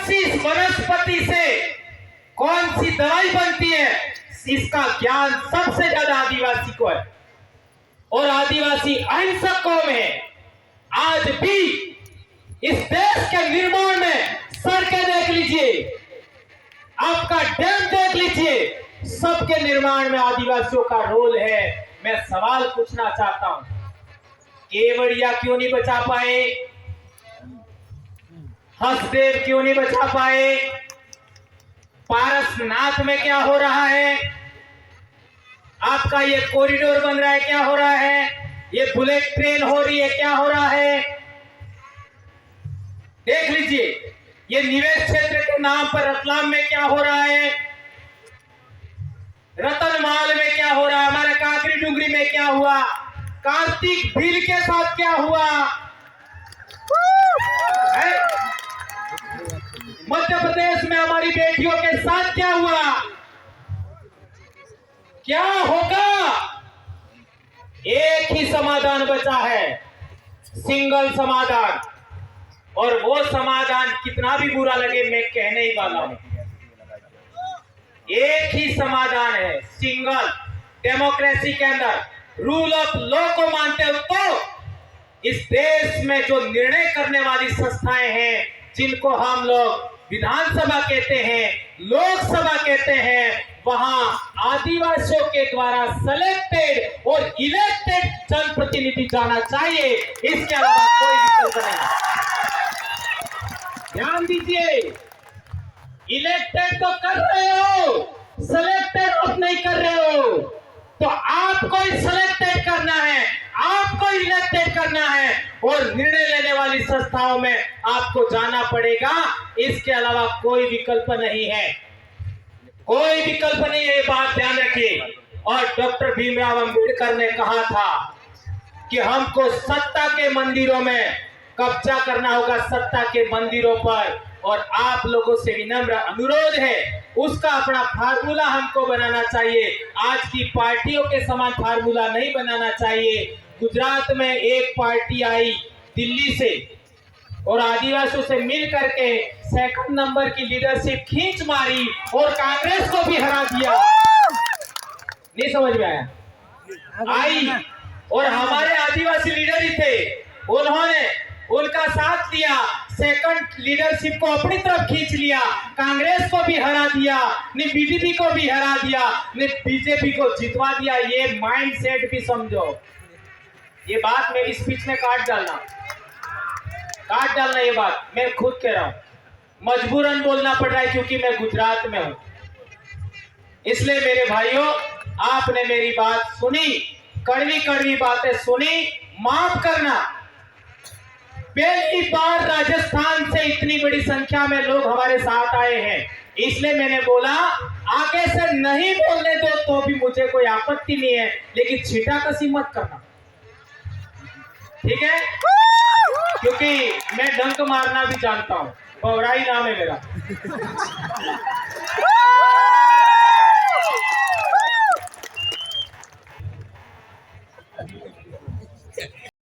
सी वनस्पति से कौन सी दवाई बनती है, इसका ज्ञान सबसे ज्यादा आदिवासी को है। और आदिवासी अहिंसक कौम है। आज भी इस देश के निर्माण में सड़कें देख लीजिए, आपका डैम देख लीजिए, सबके निर्माण में आदिवासियों का रोल है। मैं सवाल पूछना चाहता हूं, केवड़िया क्यों नहीं बचा पाए, हसदेव क्यों नहीं बचा पाए, पारसनाथ में क्या हो रहा है, आपका ये कॉरिडोर बन रहा है क्या हो रहा है, ये बुलेट ट्रेन हो रही है क्या हो रहा है, देख लीजिए। ये निवेश क्षेत्र के नाम पर रतलाम में क्या हो रहा है, रतनमाल में क्या हो रहा है, हमारे काकरी डुंगरी में क्या हुआ, कार्तिक भील के साथ क्या हुआ है? मध्य प्रदेश में हमारी बेटियों के साथ क्या हुआ, क्या होगा? एक ही समाधान बचा है, सिंगल समाधान। और वो समाधान कितना भी बुरा लगे मैं कहने ही वाला हूं, एक ही समाधान है, सिंगल। डेमोक्रेसी के अंदर रूल ऑफ लॉ को मानते हो तो इस देश में जो निर्णय करने वाली संस्थाएं हैं, जिनको हम लोग विधानसभा कहते हैं, लोकसभा कहते हैं, वहां आदिवासियों के द्वारा सेलेक्टेड और इलेक्टेड जनप्रतिनिधि जाना चाहिए। इसके अलावा कोई विकल्प नहीं। ध्यान दीजिए, इलेक्टेड तो कर रहे हो, सेलेक्टेड आप नहीं कर रहे हो। तो आपको सिलेक्टेड करना है, आपको इलेक्टेड करना है और निर्णय लेने वाली संस्थाओं में आपको जाना पड़ेगा। इसके अलावा कोई विकल्प नहीं है, कोई विकल्प नहीं है, ये बात ध्यान रखिए। और डॉक्टर भीमराव अंबेडकर ने कहा था कि हमको सत्ता के मंदिरों में कब्जा करना होगा, सत्ता के मंदिरों पर। और आप लोगों से विनम्र अनुरोध है, उसका अपना फार्मूला हमको बनाना चाहिए। आज की पार्टियों के समान फार्मूला नहीं बनाना चाहिए। गुजरात में एक पार्टी आई दिल्ली से और आदिवासियों से मिल करके सेकंड नंबर की लीडरशिप खींच मारी और कांग्रेस को भी हरा दिया। नहीं समझ में आया? आई और हमारे आदिवासी लीडर ही थे, उन्होंने उनका साथ दिया, सेकंड लीडरशिप को अपनी तरफ खींच लिया, कांग्रेस को भी हरा दिया, ने बीजेपी को भी हरा दिया, ने बीजेपी को जितवा दिया। ये माइंडसेट भी समझो। ये बात मेरी स्पीच में काट डालना ये बात मैं खुद कह रहा हूं, मजबूरन बोलना पड़ रहा है क्योंकि मैं गुजरात में हूं। इसलिए मेरे भाइयों, आपने मेरी बात सुनी, कड़वी कड़वी बातें सुनी, माफ करना। पहली बार राजस्थान से इतनी बड़ी संख्या में लोग हमारे साथ आए हैं, इसलिए मैंने बोला आगे से नहीं बोलने दो तो भी मुझे कोई आपत्ति नहीं है, लेकिन छीटाकसी मत करना, ठीक है? क्योंकि मैं डंक मारना भी जानता हूं, पवराई नाम है मेरा।